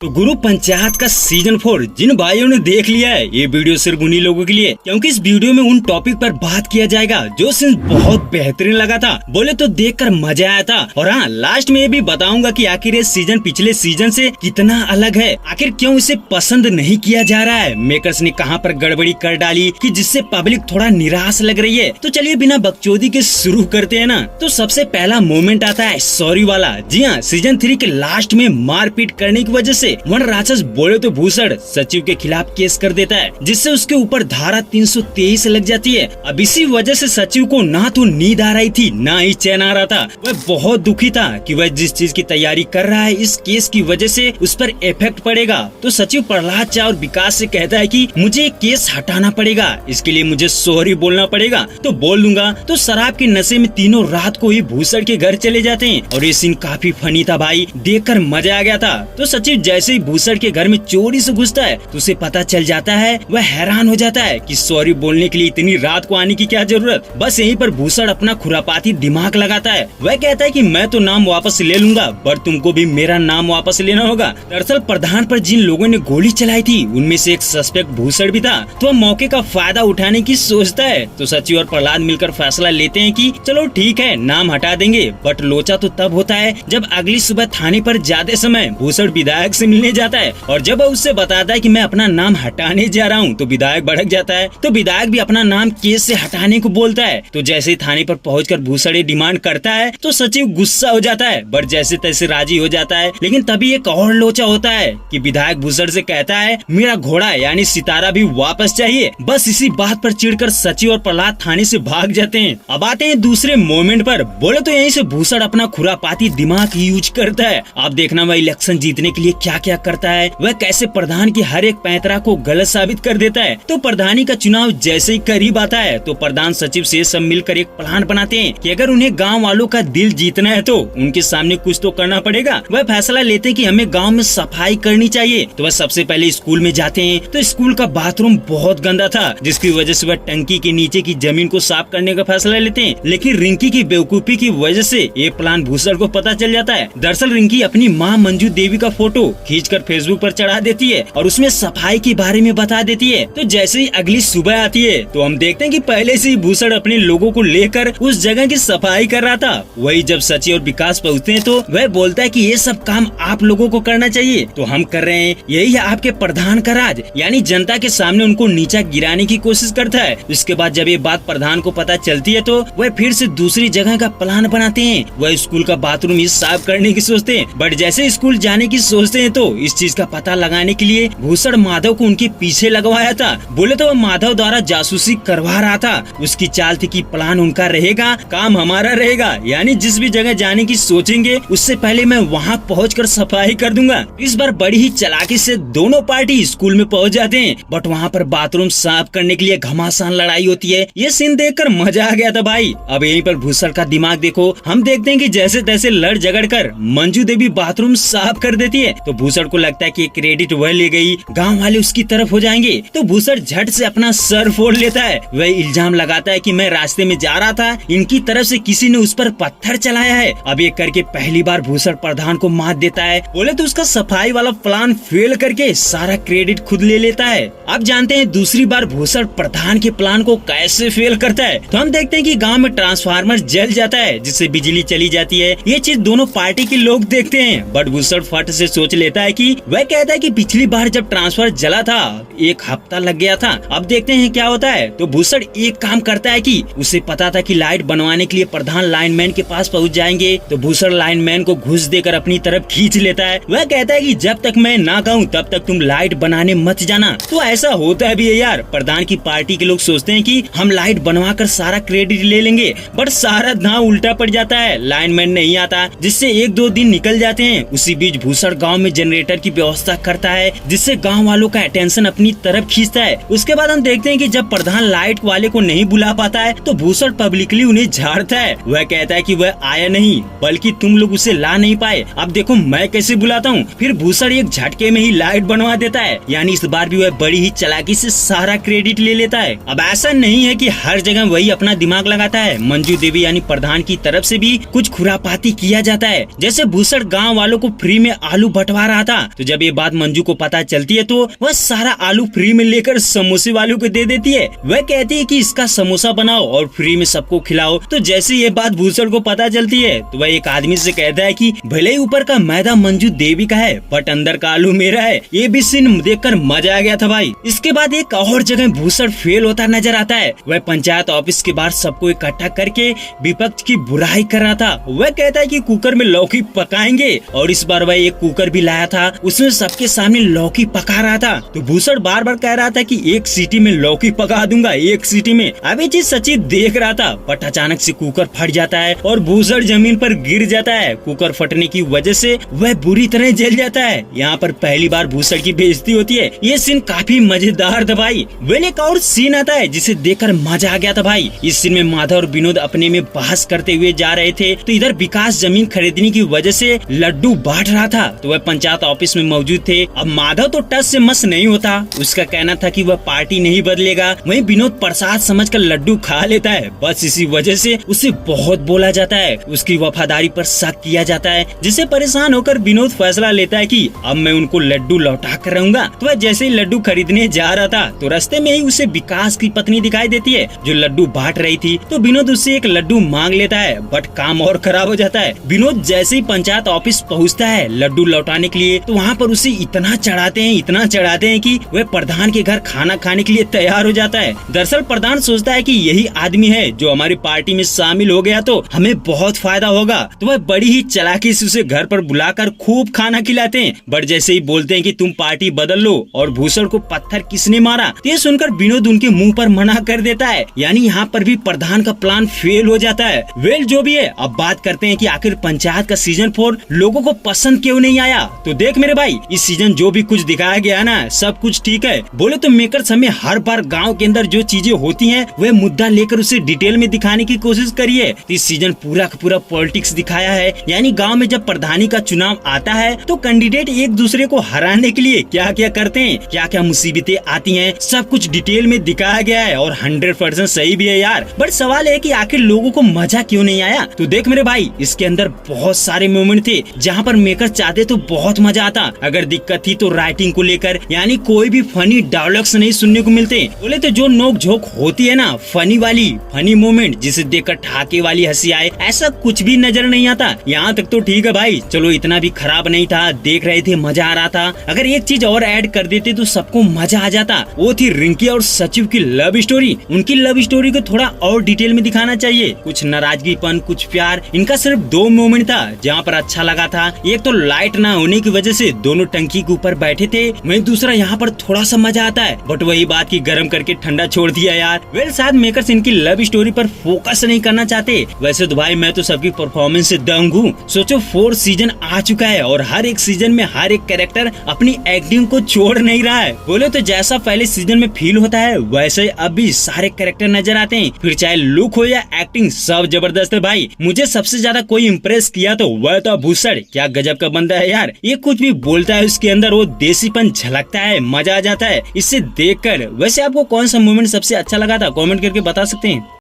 तो गुरु पंचायत का सीजन 4 जिन भाइयों ने देख लिया है, ये वीडियो सिर्फ उन्हीं लोगों के लिए, क्योंकि इस वीडियो में उन टॉपिक पर बात किया जाएगा जो सीन बहुत बेहतरीन लगा था। बोले तो देखकर मजा आया था। और हाँ, लास्ट में ये भी बताऊंगा कि आखिर ये सीजन पिछले सीजन से कितना अलग है, आखिर क्यों इसे पसंद नहीं किया जा रहा है, मेकर्स ने कहाँ पर गड़बड़ी कर डाली कि जिससे पब्लिक थोड़ा निराश लग रही है। तो चलिए बिना बकचोदी के शुरू करते हैं ना। तो सबसे पहला मोमेंट आता है सॉरी वाला। जी हाँ, सीजन 3 के लास्ट में मारपीट करने की वजह से वन राक्षस बोले तो भूसड़ सचिव के खिलाफ केस कर देता है, जिससे उसके ऊपर धारा 323 लग जाती है। अब इसी वजह से सचिव को ना तो नींद आ रही थी, ना ही चैन आ रहा था। वह बहुत दुखी था कि वह जिस चीज की तैयारी कर रहा है, इस केस की वजह से उस पर इफेक्ट पड़ेगा। तो सचिव प्रहलाद चा और विकास से कहता है कि मुझे ये केस हटाना पड़ेगा, इसके लिए मुझे सॉरी बोलना पड़ेगा। तो बोल दूंगा। तो शराब के नशे में तीनों रात को ही भूसड़ के घर चले जाते हैं और ये सीन काफी फनी था भाई, देखकर मजा आ गया था। तो सचिव जैसे ही भूसड़ के घर में चोरी से घुसता है तो उसे पता चल जाता है, वह हैरान हो जाता है कि सॉरी बोलने के लिए इतनी रात को आने की क्या जरूरत। बस यहीं पर भूसड़ अपना खुरापाती दिमाग लगाता है। वह कहता है कि मैं तो नाम वापस ले लूंगा, पर तुमको भी मेरा नाम वापस लेना होगा। दरअसल प्रधान पर जिन लोगों ने गोली चलाई थी उनमें से एक सस्पेक्ट भूसड़ भी था। तो वह मौके का फायदा उठाने की सोचता है। तो सचिव और प्रहलाद मिलकर फैसला लेते हैं कि चलो ठीक है, नाम हटा देंगे। बट लोचा तो तब होता है जब अगली सुबह थाने पर जाते समय भूसड़ विधायक से मिलने जाता है और जब वह उससे बताता है कि मैं अपना नाम हटाने जा रहा हूँ तो विधायक भड़क जाता है। तो विधायक भी अपना नाम केस से हटाने को बोलता है। तो जैसे ही थाने पर पहुंचकर भूसड़ ये डिमांड करता है तो सचिव गुस्सा हो जाता है, बट जैसे तैसे राजी हो जाता है। लेकिन तभी एक और लोचा होता है कि विधायक भूसड़ से कहता है मेरा घोड़ा यानी सितारा भी वापस चाहिए। बस इसी बात पर चिढ़कर सचिव और प्रहलाद थाने से भाग जाते हैं। अब आते हैं दूसरे मोमेंट पर। बोले तो यहीं से भूसड़ अपना खुरापाती दिमाग यूज करता है। आप देखना वह इलेक्शन जीतने के लिए क्या क्या करता है, वह कैसे प्रधान की हर एक पैंतरा को गलत साबित कर देता है। तो प्रधानी का चुनाव जैसे ही करीब आता है तो प्रधान सचिव से सब मिलकर एक प्लान बनाते हैं कि अगर उन्हें गांव वालों का दिल जीतना है तो उनके सामने कुछ तो करना पड़ेगा। वह फैसला लेते हैं कि हमें गांव में सफाई करनी चाहिए। तो वह सबसे पहले स्कूल में जाते हैं। तो स्कूल का बाथरूम बहुत गंदा था, जिसकी वजह से वह टंकी के नीचे की जमीन को साफ करने का फैसला लेते हैं। लेकिन रिंकी की बेवकूफी की वजह से ये प्लान भूसड़ को पता चल जाता है। दरअसल रिंकी अपनी माँ मंजू देवी का फोटो खींचकर फेसबुक पर चढ़ा देती है और उसमें सफाई के बारे में बता देती है। तो जैसे ही अगली सुबह आती है तो हम देखते हैं कि पहले से ही भूसड़ अपने लोगों को लेकर उस जगह की सफाई कर रहा था। वही जब सचिव और विकास पहुँचते हैं तो वह बोलता है कि ये सब काम आप लोगों को करना चाहिए, तो हम कर रहे हैं। यही है आपके प्रधान का राज, यानी जनता के सामने उनको नीचा गिराने की कोशिश करता है। उसके बाद जब ये बात प्रधान को पता चलती है तो वह फिर से दूसरी जगह का प्लान बनाते हैं। वह स्कूल का बाथरूम ही साफ करने की सोचते हैं, बट जैसे स्कूल जाने की सोचते हैं तो इस चीज का पता लगाने के लिए भूसड़ माधव को उनके पीछे लगवाया था। बोले तो वह माधव द्वारा जासूसी करवा रहा था। उसकी चाल थी कि प्लान उनका रहेगा, काम हमारा रहेगा, यानी जिस भी जगह जाने की सोचेंगे उससे पहले मैं वहाँ पहुँचकर सफाई कर दूंगा। इस बार बड़ी ही चालाकी से दोनों पार्टी स्कूल में पहुँच जाते हैं, बट वहाँ पर बाथरूम साफ करने के लिए घमासान लड़ाई होती है। ये सीन देखकर मजा आ गया था भाई। अब यहीं पर भूसड़ का दिमाग देखो। हम देखते हैं कि जैसे तैसे लड़ झगड़ कर मंजू देवी बाथरूम साफ कर देती है। तो भूसड़ को लगता है कि क्रेडिट वह ले गई, गांव वाले उसकी तरफ हो जाएंगे। तो भूसड़ झट से अपना सर फोड़ लेता है। वह इल्जाम लगाता है कि मैं रास्ते में जा रहा था, इनकी तरफ से किसी ने उस पर पत्थर चलाया है। अब ये करके पहली बार भूसड़ प्रधान को मात देता है। बोले तो उसका सफाई वाला प्लान फेल करके सारा क्रेडिट खुद ले लेता है। अब जानते हैं दूसरी बार भूसड़ प्रधान के प्लान को कैसे फेल करता है। तो हम देखते हैं कि गांव में ट्रांसफार्मर जल जाता है, जिससे बिजली चली जाती है। ये चीज दोनों पार्टी के लोग देखते हैं, बट भूसड़ फट से सोच लेता है कि वह कहता है कि पिछली बार जब ट्रांसफर जला था 1 हफ्ता लग गया था। अब देखते हैं क्या होता है। तो भूसड़ एक काम करता है कि उसे पता था कि लाइट बनवाने के लिए प्रधान लाइनमैन के पास पहुंच जाएंगे। तो भूसड़ लाइनमैन को घुस देकर अपनी तरफ खींच लेता है। वह कहता है कि जब तक मैं ना कहूँ तब तक तुम लाइट बनाने मत जाना। तो ऐसा होता है भी है यार। प्रधान की पार्टी के लोग सोचते हैं कि हम लाइट बनवा कर सारा क्रेडिट ले लेंगे, बट सारा दांव उल्टा पड़ जाता है। लाइनमैन नहीं आता, जिससे 1-2 दिन निकल जाते हैं। उसी बीच भूसड़ गाँव में जनरेटर की व्यवस्था करता है, जिससे गाँव वालों का अटेंशन अपनी तरफ खींचता है। उसके बाद हम देखते हैं कि जब प्रधान लाइट वाले को नहीं बुला पाता है तो भूसड़ पब्लिकली उन्हें झाड़ता है। वह कहता है कि वह आया नहीं, बल्कि तुम लोग उसे ला नहीं पाए। अब देखो मैं कैसे बुलाता हूँ। फिर भूसड़ एक झटके में ही लाइट बनवा देता है, यानी इस बार भी वह बड़ी ही चालाकी से सारा क्रेडिट ले लेता है। अब ऐसा नहीं है कि हर जगह वही अपना दिमाग लगाता है। मंजू देवी यानी प्रधान की तरफ से भी कुछ खुरापाती किया जाता है। जैसे भूसड़ गाँव वालों को फ्री में आलू बंटवा रहा था। तो जब ये बात मंजू को पता चलती है तो वह सारा आलू फ्री में लेकर समोसे वालों को दे देती है। वह कहती है कि इसका समोसा बनाओ और फ्री में सबको खिलाओ। तो जैसे ये बात भूसड़ को पता चलती है तो वह एक आदमी से कहता है कि भले ही ऊपर का मैदा मंजू देवी का है बट अंदर का आलू मेरा है। ये भी सीन देखकर मजा आ गया था भाई। इसके बाद एक और जगह भूसड़ फेल होता नजर आता है। वह पंचायत ऑफिस के बाहर सबको इकट्ठा करके विपक्ष की बुराई कर रहा था। वह कहता है कि कुकर में लौकी पकाएंगे और इस बार वह एक कुकर भी लाया था, उसमें सबके सामने लौकी पका रहा था। तो भूसड़ बार बार कह रहा था कि एक सीटी में लौकी पका दूंगा, एक सीटी में। अब ये चीज सच्ची देख रहा था बट अचानक से कुकर फट जाता है और भूसड़ जमीन पर गिर जाता है। कुकर फटने की वजह से वह बुरी तरह जल जाता है। यहाँ पर पहली बार भूसड़ की बेइज्जती होती है। ये सीन काफी मजेदार था भाई। वेल एक और सीन आता है जिसे देखकर मजा आ गया था भाई। इस सीन में माधव और विनोद अपने में बहस करते हुए जा रहे थे। तो इधर विकास जमीन खरीदने की वजह से लड्डू बांट रहा था। तो वह पंचायत ऑफिस में मौजूद थे। अब माधव तो टस से मस नहीं होता, उसका कहना था कि वह पार्टी नहीं बदलेगा। वहीं विनोद प्रसाद समझकर लड्डू खा लेता है। बस इसी वजह से उसे बहुत बोला जाता है, उसकी वफादारी पर शक किया जाता है, जिससे परेशान होकर विनोद फैसला लेता है कि अब मैं उनको लड्डू लौटा कर रहूंगा। तो वह जैसे ही लड्डू खरीदने जा रहा था तो रास्ते में ही उसे विकास की पत्नी दिखाई देती है जो लड्डू बांट रही थी। तो विनोद उससे एक लड्डू मांग लेता है बट काम और खराब हो जाता है। विनोद जैसे ही पंचायत ऑफिस पहुंचता है लड्डू लौटाने के लिए तो वहाँ पर उसे इतना चढ़ाते हैं कि वह प्रधान के घर खाना खाने के लिए तैयार हो जाता है। दरअसल प्रधान सोचता है कि यही आदमी है जो हमारी पार्टी में शामिल हो गया तो हमें बहुत फायदा होगा। तो वह बड़ी ही चालाकी से उसे घर पर बुलाकर खूब खाना खिलाते हैं। बट जैसे ही बोलते हैं कि तुम पार्टी बदल लो और भूसड़ को पत्थर किसने मारा, तो ये सुनकर विनोद उनके मुंह पर मना कर देता है। यानी यहाँ पर भी प्रधान का प्लान फेल हो जाता है। वेल जो भी है, अब बात करते हैं कि आखिर पंचायत का सीजन 4 लोगों को पसंद क्यों नहीं आया। तो देख मेरे भाई, इस सीजन जो भी कुछ दिखाया गया ना सब कुछ ठीक है। बोले तो मेकर्स हमें हर बार गाँव के अंदर जो चीजें होती है वह मुद्दा लेकर उसे डिटेल में दिखाने की कोशिश करिए। इस सीजन पूरा का पूरा पॉलिटिक्स दिखाया है। यानी गांव में जब प्रधानी का चुनाव आता है तो कैंडिडेट एक दूसरे को हराने के लिए क्या क्या करते हैं, क्या क्या मुसीबतें आती हैं, सब कुछ डिटेल में दिखाया गया है और 100% सही भी है यार। बट सवाल है कि आखिर लोगों को मजा क्यों नहीं आया। तो देख मेरे भाई, इसके अंदर बहुत सारे मोमेंट थे जहाँ पर मेकर चाहते तो बहुत मजा आता। अगर दिक्कत थी तो राइटिंग को लेकर, यानी कोई भी फनी डायलॉग्स नहीं सुनने को मिलते। बोले तो जो नोक झोंक होती है ना, फनी मोमेंट जिसे देखकर ठाके वाली हंसी आए, ऐसा कुछ भी नजर नहीं आता। यहाँ तक तो ठीक है भाई, चलो इतना भी खराब नहीं था, देख रहे थे मजा आ रहा था। अगर एक चीज और ऐड कर देते तो सबको मजा आ जाता, वो थी रिंकी और सचिव की लव स्टोरी। उनकी लव स्टोरी को थोड़ा और डिटेल में दिखाना चाहिए। कुछ नाराजगीपन, कुछ प्यार, इनका सिर्फ 2 मोमेंट था जहाँ पर अच्छा लगा था। एक तो लाइट ना होने की वजह से दोनों टंकी के ऊपर बैठे थे, वहीं दूसरा यहाँ पर थोड़ा सा मजा आता है बट वही बात की गर्म करके ठंडा छोड़ दिया यार। वेल शायद मेकर्स इनकी लव स्टोरी पर फोकस नहीं करना चाहते। वैसे तो भाई मैं तो सबकी परफॉर्मेंस से दंग हूँ। सोचो 4 सीजन आ चुका है और हर एक सीजन में हर एक कैरेक्टर अपनी एक्टिंग को छोड़ नहीं रहा है। बोले तो जैसा पहले सीजन में फील होता है वैसे ही अब भी सारे कैरेक्टर नजर आते हैं। फिर चाहे लुक हो या एक्टिंग, सब जबरदस्त है भाई। मुझे सबसे ज्यादा कोई इम्प्रेस किया तो वह तो भूसड़, क्या गजब का बंदा है यार। ये कुछ भी बोलता है उसके अंदर वो देसीपन झलकता है, मजा आ जाता है इससे देखकर। वैसे आपको कौन सा मोमेंट सबसे अच्छा लगा था, कमेंट करके बता सकते हैं।